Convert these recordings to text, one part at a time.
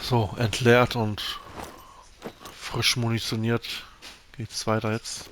So, entleert und frisch munitioniert geht's weiter jetzt.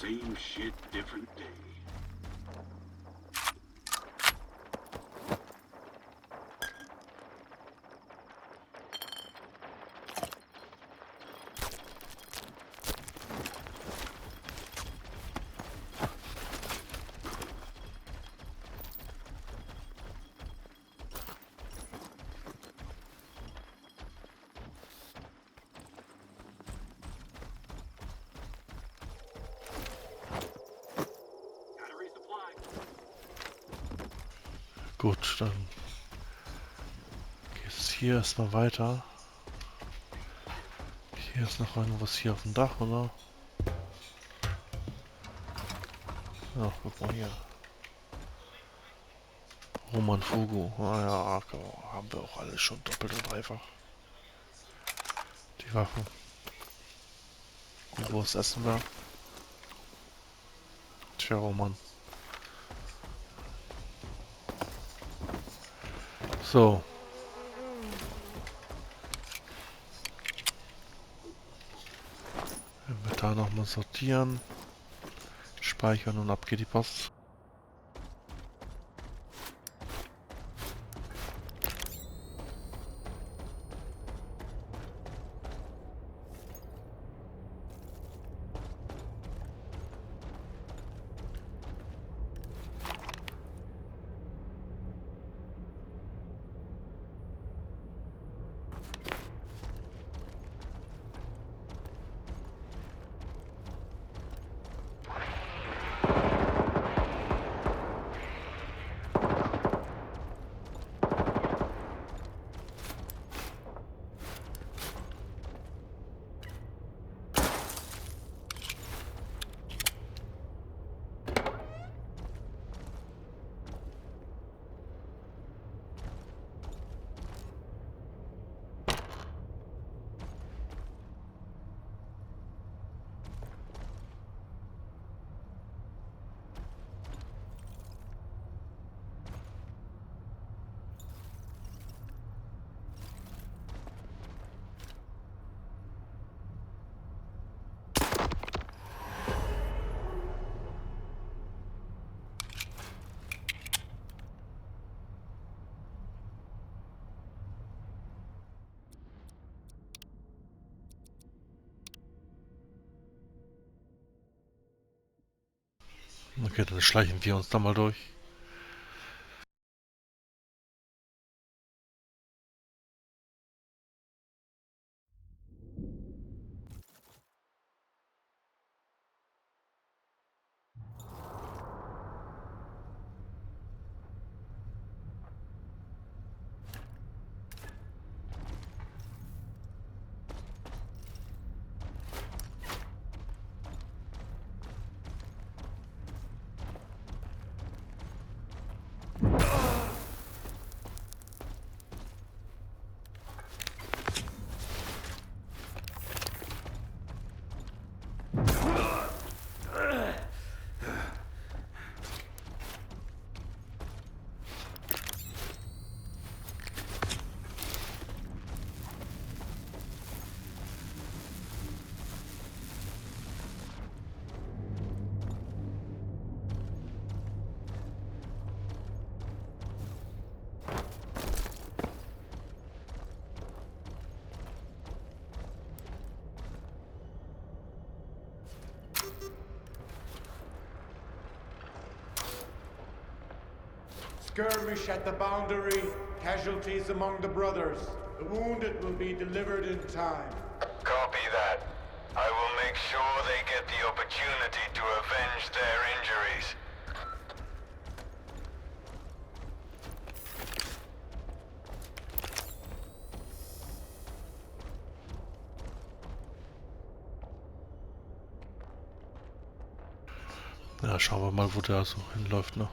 Same shit, different day. Gotta resupply. Gut, dann geht es hier erstmal weiter. Hier ist noch irgendwas hier auf dem Dach, oder? Ja, guck mal hier. Roman Fugu. Ah ja, haben wir auch alles schon doppelt und dreifach. Die Waffen. Und wo ist Essen da? Tja, Roman. So. Inventar nochmal sortieren. Speichern und ab geht die Post. Okay, dann schleichen wir uns da mal durch. Skirmish at the boundary. Casualties among the brothers. The wounded will be delivered in time. Copy that. I will make sure they get the opportunity to avenge their injuries. Ja, schauen wir mal, wo der so hinläuft, ne?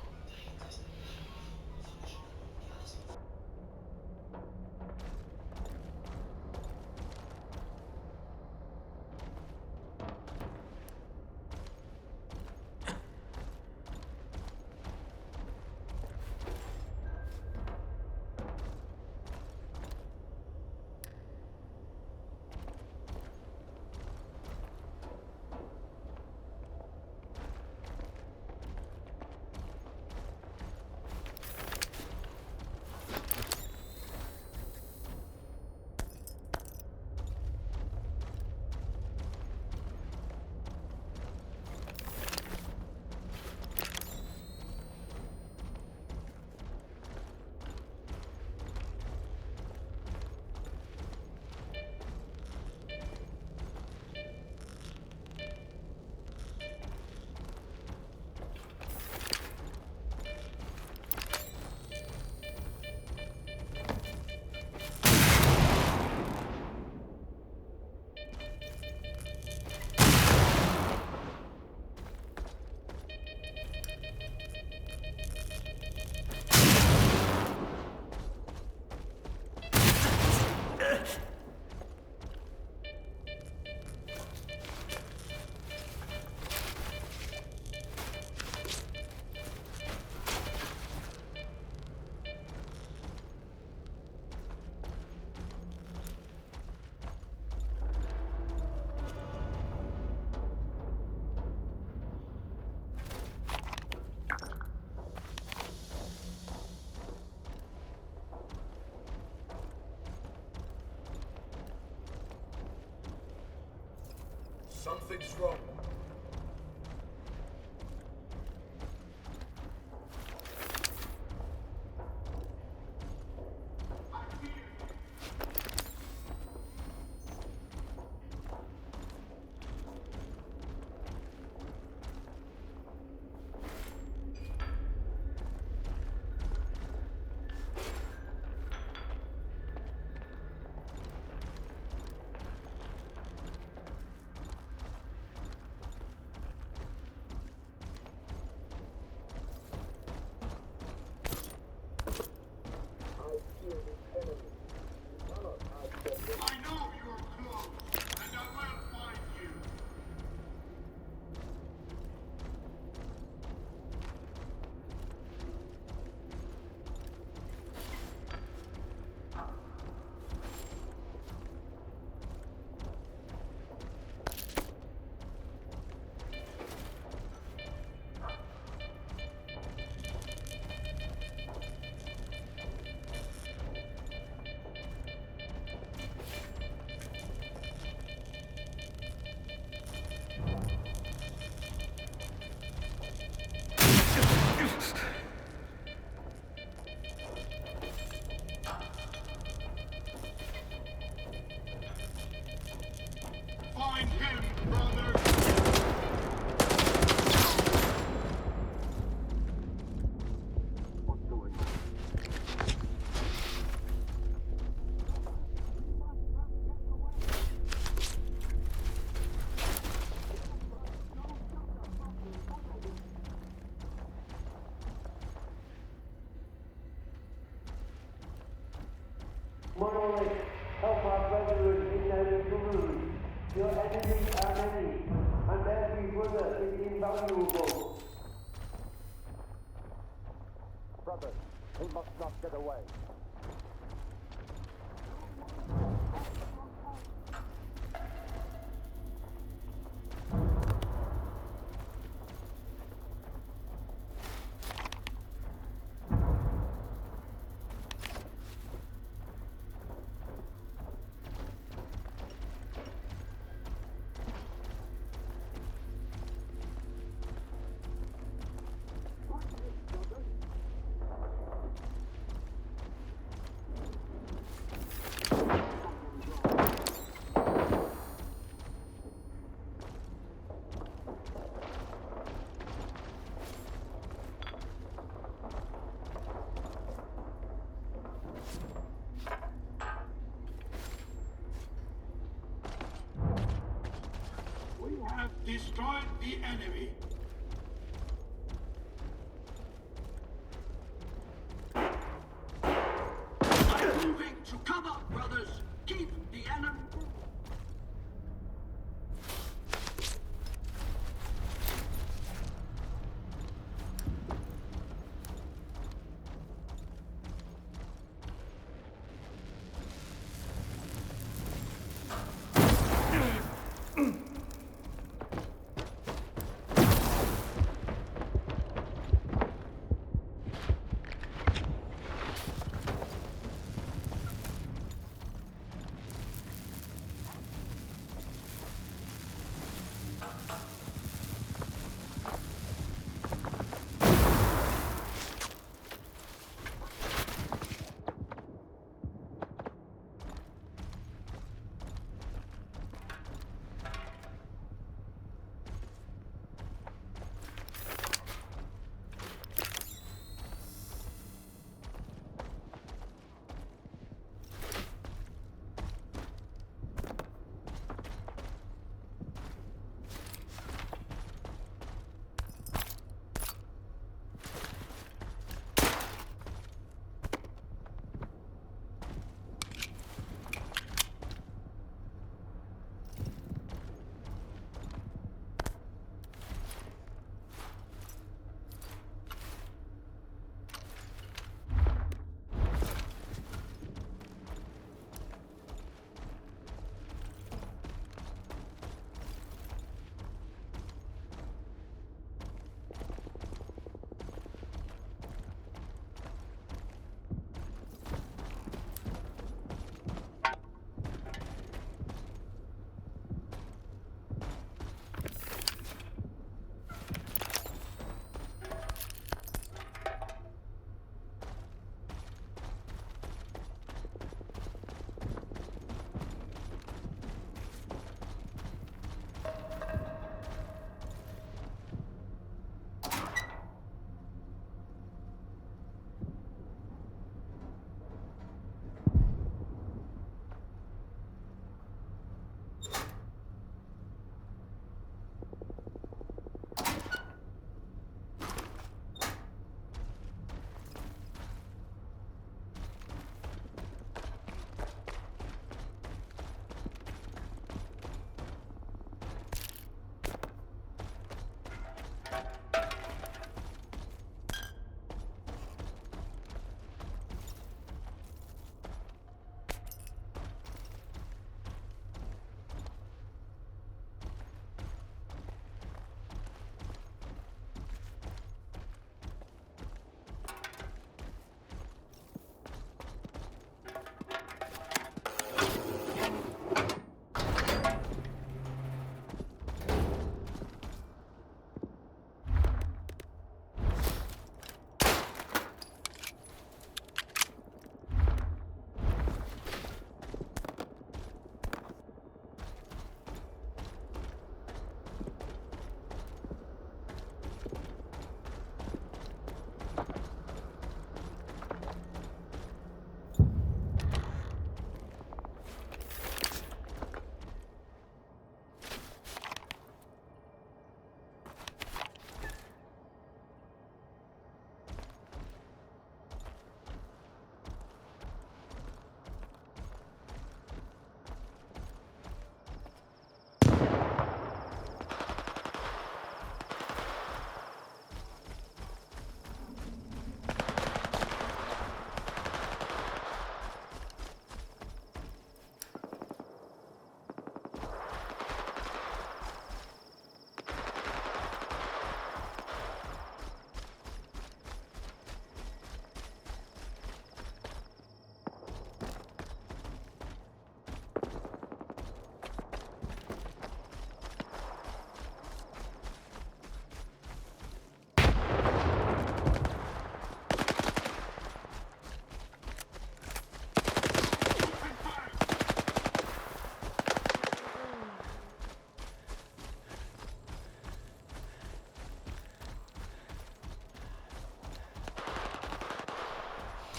Something's wrong. Monolith, help our brethren in their troubles. Your enemies are many, and every brother is invaluable. Brothers, he must not get away. We have destroyed the enemy. I'm moving to cover, brothers. Keep the enemy.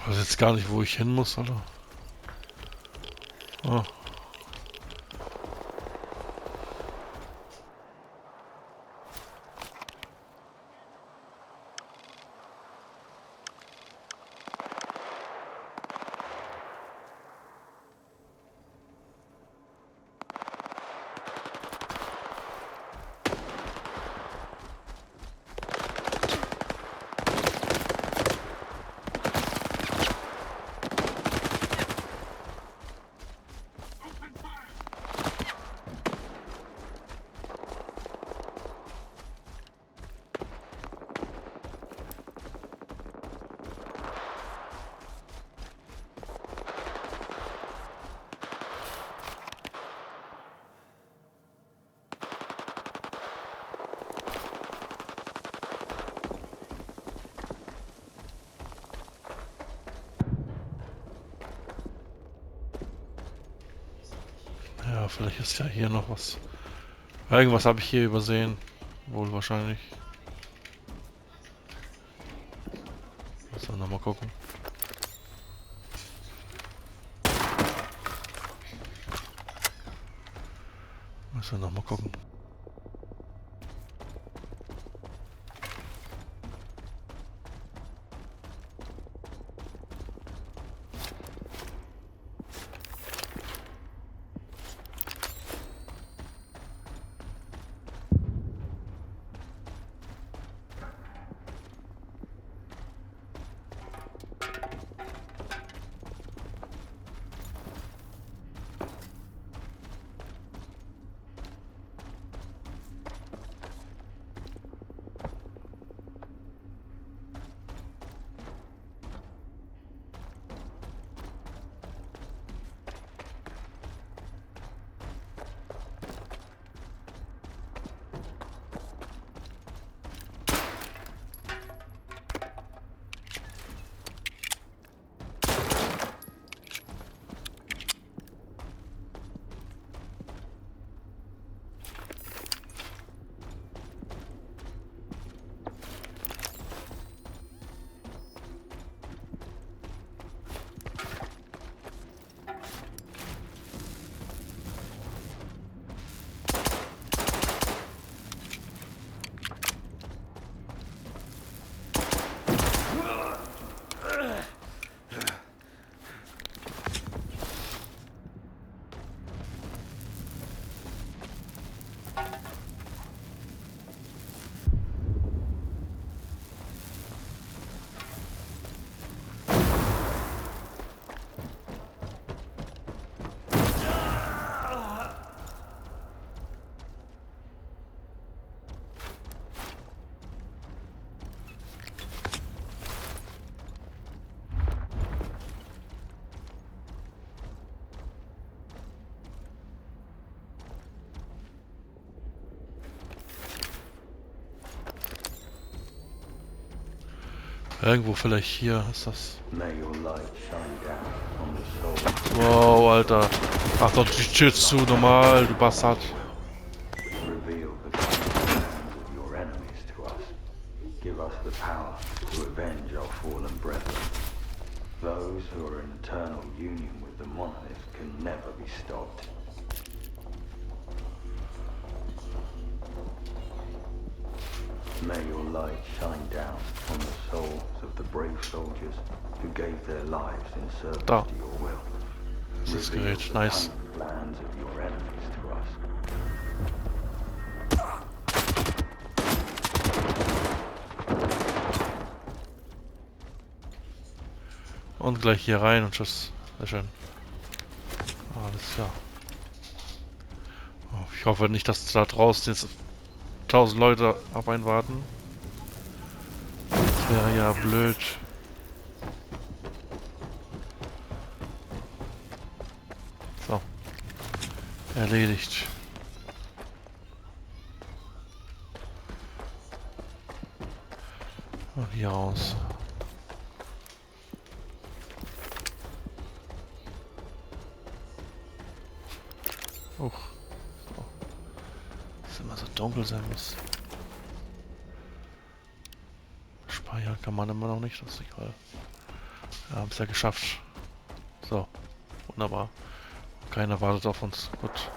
Ich weiß jetzt gar nicht, wo ich hin muss, Alter. Oh. Ja, vielleicht ist ja hier noch was. Irgendwas habe ich hier übersehen. Wohl wahrscheinlich. Müssen wir nochmal gucken. Müssen wir nochmal gucken. Irgendwo vielleicht hier ist das. Wow, Alter. Mach doch die Tür zu, normal, du Bastard. Reveal the plans of your enemies to us. Give us the power to avenge our fallen brethren. Those who are in eternal union with the monolith can never be stopped. May your light shine down on the souls of the brave soldiers who gave their lives in service Da. to your will. Das ist das Reveal Gerät, the nice. cunning plans of your enemies to us. Und gleich hier rein und tschüss. Sehr schön. Alles klar. Oh, ich hoffe nicht, dass da draußen jetzt 1000 Leute auf einen warten. Das wäre ja blöd. So. Erledigt. Und hier raus. Uch. So. Dass immer so dunkel sein muss. Speichern kann man immer noch nicht, das ist egal. Haben es ja geschafft. So, wunderbar. Keiner wartet auf uns. Gut.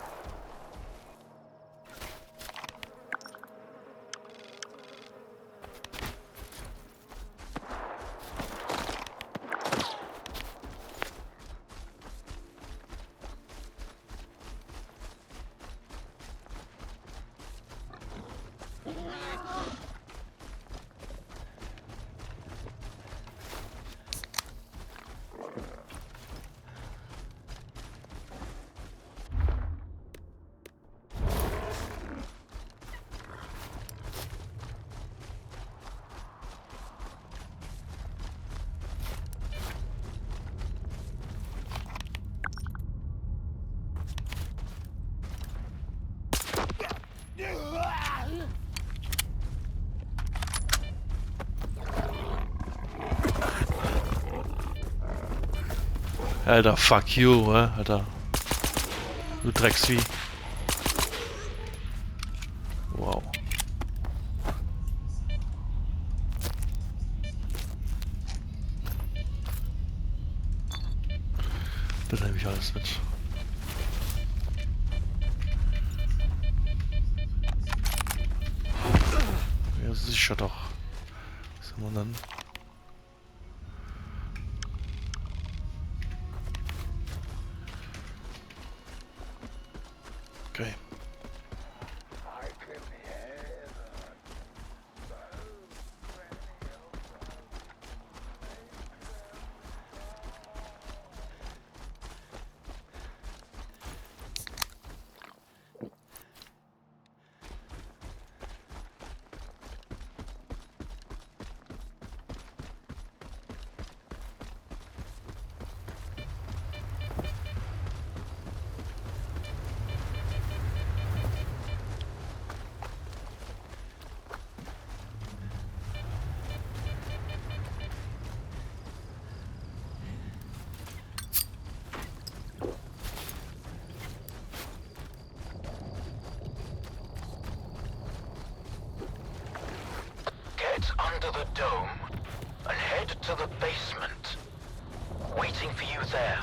Alter, fuck you, Alter. Du Drecksvieh. Wow. Das nehme ich alles mit. Ja, sicher doch. Was haben wir dann? Okay. Get under the dome and head to the basement. Waiting for you there.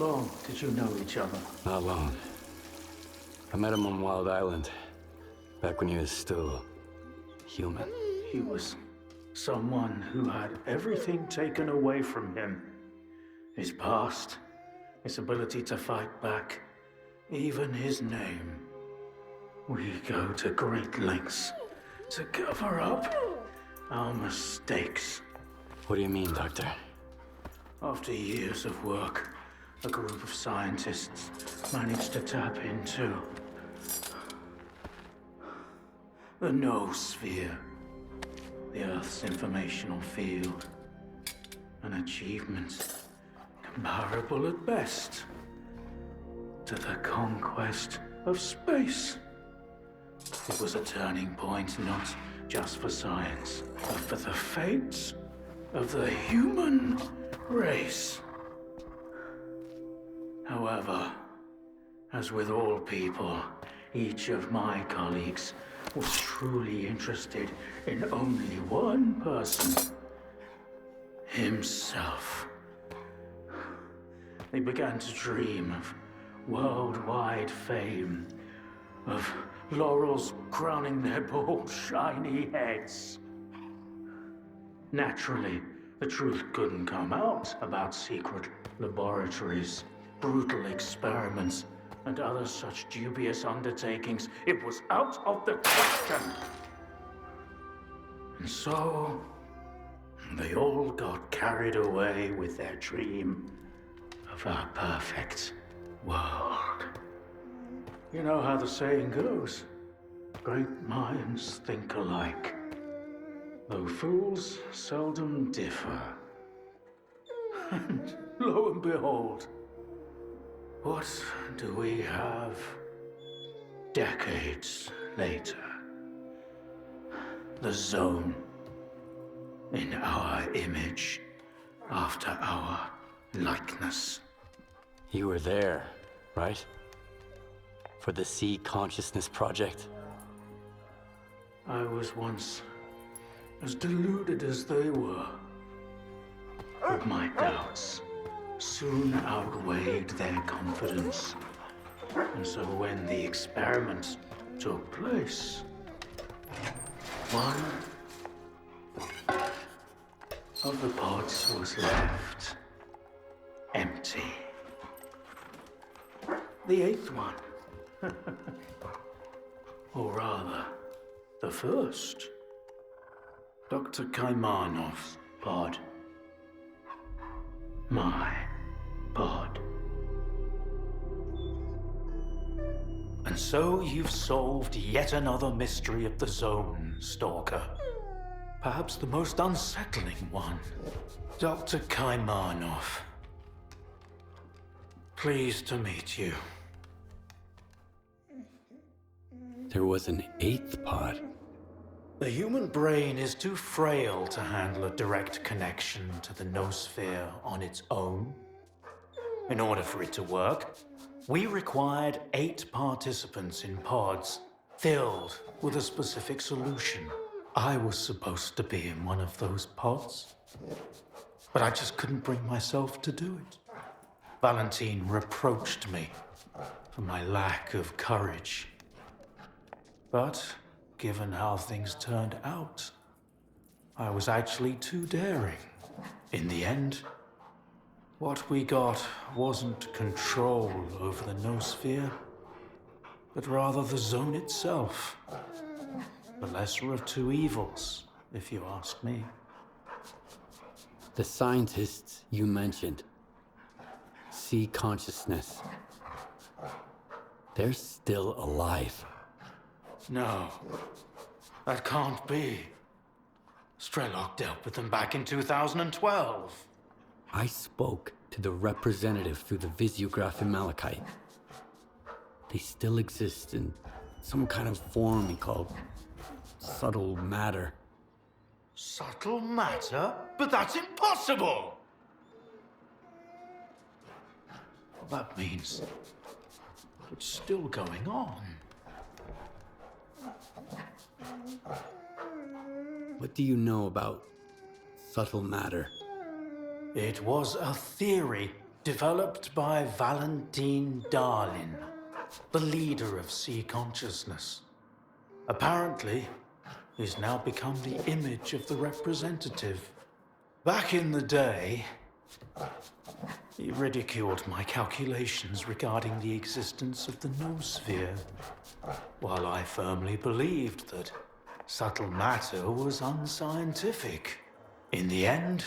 long did you know each other? Not long. I met him on Wild Island, back when he was still human. He was someone who had everything taken away from him. His past, his ability to fight back, even his name. We go to great lengths to cover up our mistakes. What do you mean, Doctor? After years of work, a group of scientists managed to tap into the S.T.A.L.K.E.R, the Earth's informational field. An achievement comparable at best to the conquest of space. It was a turning point not just for science, but for the fates of the human race. However, as with all people, each of my colleagues was truly interested in only one person: himself. They began to dream of worldwide fame, of laurels crowning their bald, shiny heads. Naturally, the truth couldn't come out about secret laboratories, brutal experiments, and other such dubious undertakings. It was out of the question. And so, they all got carried away with their dream of our perfect world. You know how the saying goes, great minds think alike, though fools seldom differ. And lo and behold, what do we have decades later? The Zone, in our image, after our likeness. You were there, right? For the Sea Consciousness Project? I was once as deluded as they were. But my doubts soon outweighed their confidence. And so when the experiment took place, one of the pods was left empty. The eighth one. Or rather, the first. Dr. Kaimanov's pod. My pod. And so you've solved yet another mystery of the Zone, Stalker. Perhaps the most unsettling one. Dr. Kaimanov. Pleased to meet you. There was an eighth pod. The human brain is too frail to handle a direct connection to the noosphere on its own. In order for it to work, we required 8 participants in pods, filled with a specific solution. I was supposed to be in one of those pods, but I just couldn't bring myself to do it. Valentine reproached me for my lack of courage. But given how things turned out, I was actually too daring. In the end, what we got wasn't control over the noosphere, but rather the Zone itself. The lesser of two evils, if you ask me. The scientists you mentioned, Sea Consciousness, they're still alive. No, that can't be. Strelok dealt with them back in 2012. I spoke to the representative through the visiograph in Malachite. They still exist in some kind of form he called subtle matter. Subtle matter? But that's impossible! That means it's still going on. What do you know about subtle matter? It was a theory developed by Valentine Darlin, the leader of sea consciousness. Apparently, he's now become the image of the representative. Back in the day, he ridiculed my calculations regarding the existence of the noosphere, while I firmly believed that subtle matter was unscientific. In the end,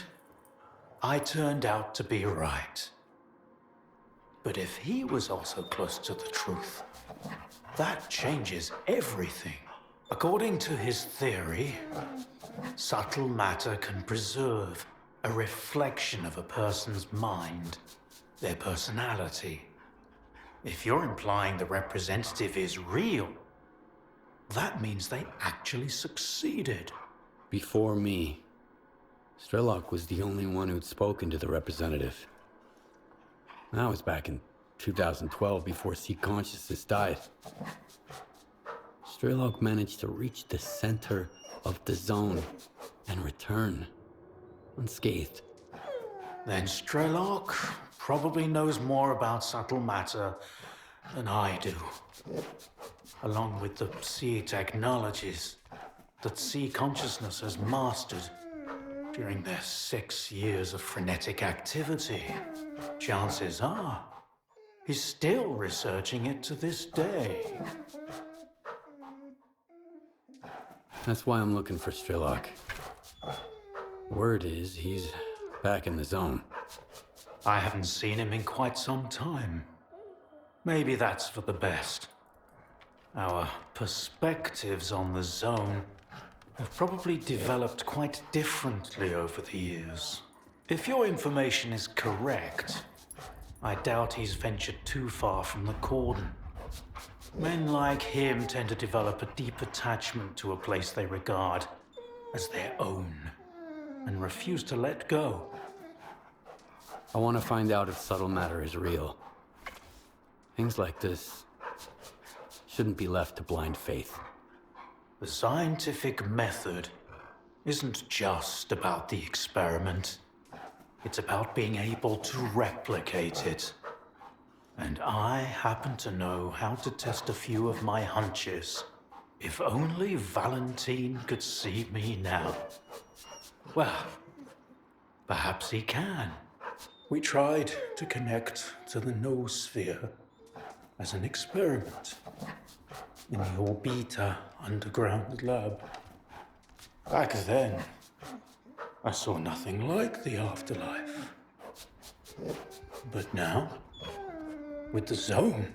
I turned out to be right. But if he was also close to the truth, that changes everything. According to his theory, subtle matter can preserve a reflection of a person's mind, their personality. If you're implying the representative is real, that means they actually succeeded. Before me, S.T.A.L.K.E.R was the only one who'd spoken to the representative. That was back in 2012, before Sea Consciousness died. S.T.A.L.K.E.R managed to reach the center of the zone and return unscathed. Then S.T.A.L.K.E.R probably knows more about subtle matter than I do. Along with the sea technologies that sea consciousness has mastered during their 6 years of frenetic activity, chances are he's still researching it to this day. That's why I'm looking for S.T.A.L.K.E.R. Word is he's back in the zone. I haven't seen him in quite some time. Maybe that's for the best. Our perspectives on the zone have probably developed quite differently over the years. If your information is correct, I doubt he's ventured too far from the cordon. Men like him tend to develop a deep attachment to a place they regard as their own and refuse to let go. I want to find out if subtle matter is real. Things like this shouldn't be left to blind faith. The scientific method isn't just about the experiment. It's about being able to replicate it. And I happen to know how to test a few of my hunches. If only Valentine could see me now. Well, perhaps he can. We tried to connect to the noosphere as an experiment in the Orbita underground lab. Back then, I saw nothing like the afterlife. But now, with the zone,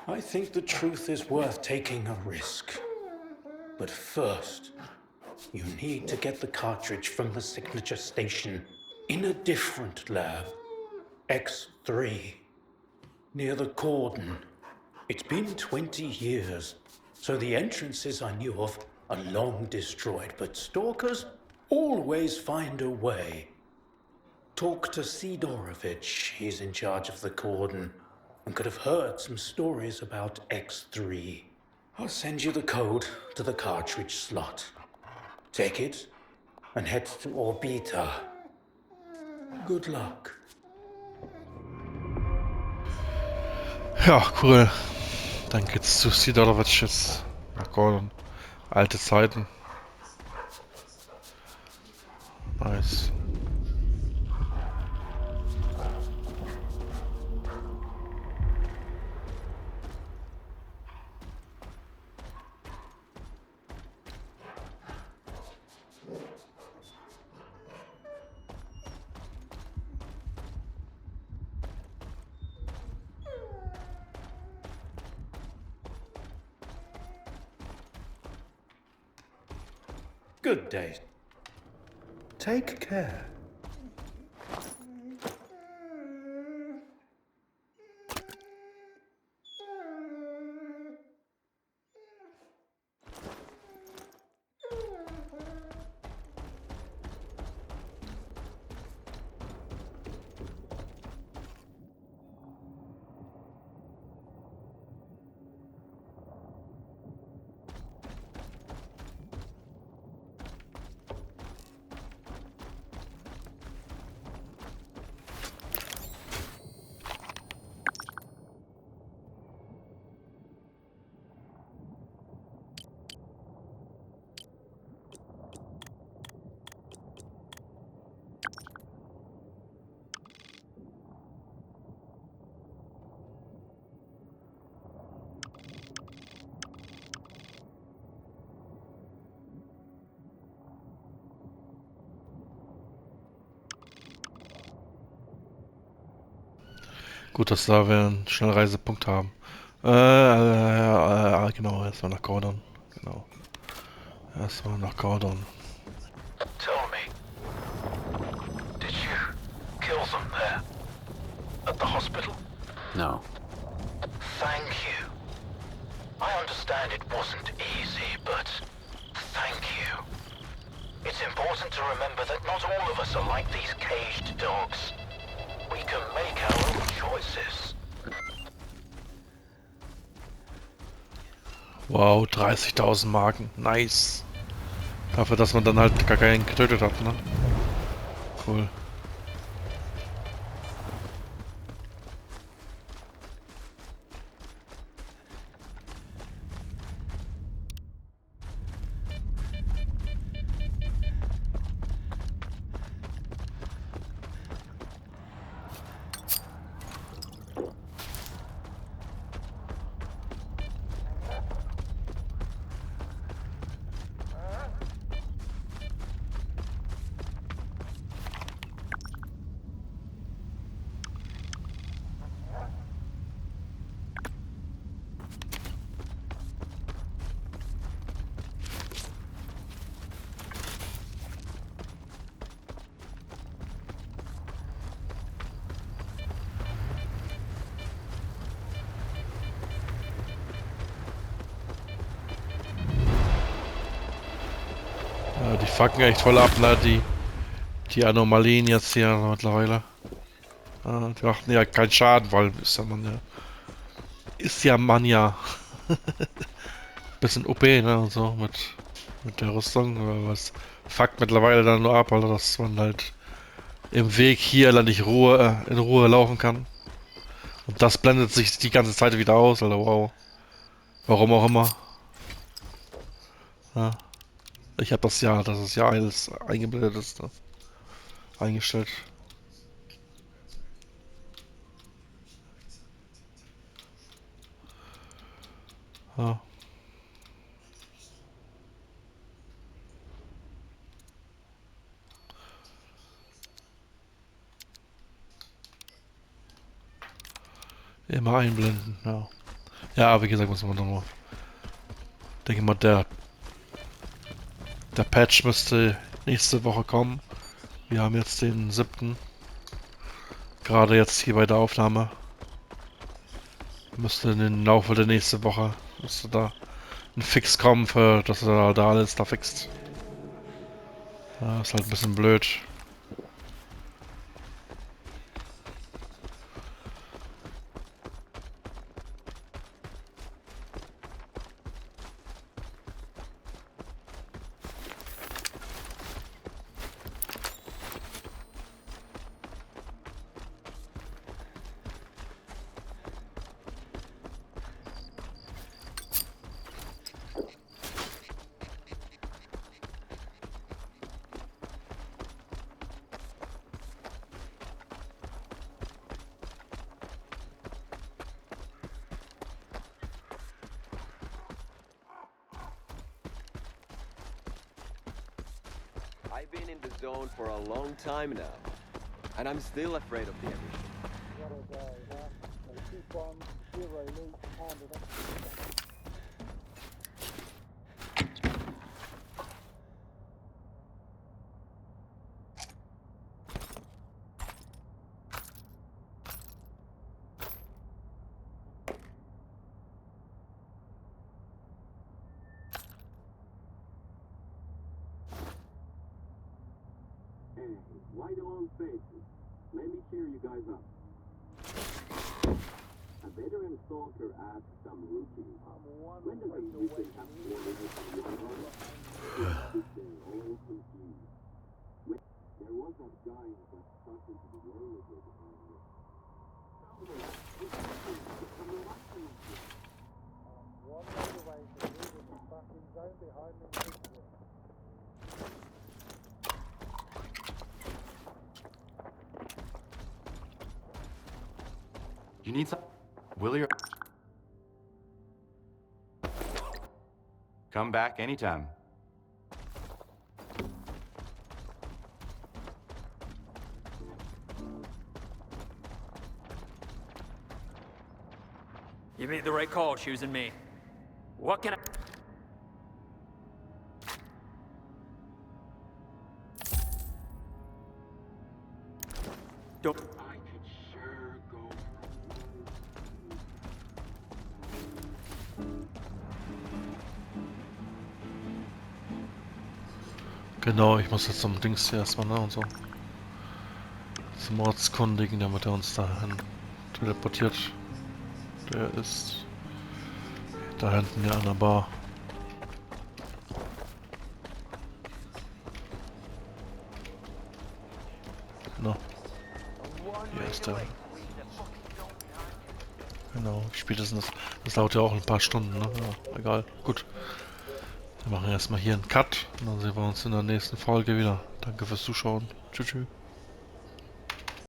I think the truth is worth taking a risk. But first, you need to get the cartridge from the signature station in a different lab. X3, near the cordon. It's been 20 years, so the entrances I knew of are long destroyed, but stalkers always find a way. Talk to Sidorovich, he's in charge of the cordon, and could have heard some stories about X3. I'll send you the code to the cartridge slot. Take it and head to Orbita. Good luck. Ja, cool. Dann geht's zu S.T.A.L.K.E.R jetzt. Na Gordon. Alte Zeiten. Nice. Good day. Take care. Gut, dass da wir einen Schnellreisepunkt haben. Genau, erstmal nach Gordon. Genau. Erstmal nach Gordon. Tell me, did you kill them there? At the hospital? No. Thank you. I understand it wasn't easy, but thank you. It's important to remember that not all of us are like these caged dogs. We can make our own choices. Wow, 30.000 Marken. Nice. Dafür, dass man dann halt gar keinen getötet hat, ne? Cool. Ja, die fucken echt voll ab, ne? Die Anomalien jetzt hier mittlerweile. Die machten ja keinen Schaden, weil ist ja man ja bisschen OP, ne? Und so mit der Rüstung. Aber was fuckt mittlerweile dann nur ab, Alter, dass man halt im Weg hier dann nicht in Ruhe laufen kann. Und das blendet sich die ganze Zeit wieder aus, Alter, wow. Warum auch immer. Ja. Ich habe dass es ja alles eingeblendet ist, ne? Eingestellt. Ja. Immer einblenden, ja. Ja, wie gesagt, muss man nochmal. Denke mal, der Patch müsste nächste Woche kommen. Wir haben jetzt den 7. Gerade jetzt hier bei der Aufnahme. Müsste in den Laufe der nächsten Woche müsste da ein Fix kommen, für dass er da alles da fixt. Ja, ist halt ein bisschen blöd. I've been in the zone for a long time now, and I'm still afraid of the enemy. Wide on faces. Let me cheer you guys up. A veteran stalker asked some routine. When does a mutant have orders from one arm? They're all confused. There was that guy that stuck into the whirlwind earlier. You need some? Willie or... Come back anytime. You made the right call choosing me. What can I... Don't... I could sure go Genau, ich muss jetzt zum Dings hier erstmal, ne, und so. Zum Ortskundigen, damit er uns dahin teleportiert. Der ist da hinten ja an der Bar. No. Hier ist der. Genau, spätestens das dauert ja auch ein paar Stunden, ne? Ja, egal. Gut. Wir machen erstmal hier einen Cut und dann sehen wir uns in der nächsten Folge wieder. Danke fürs Zuschauen. Tschüss. Tschüss.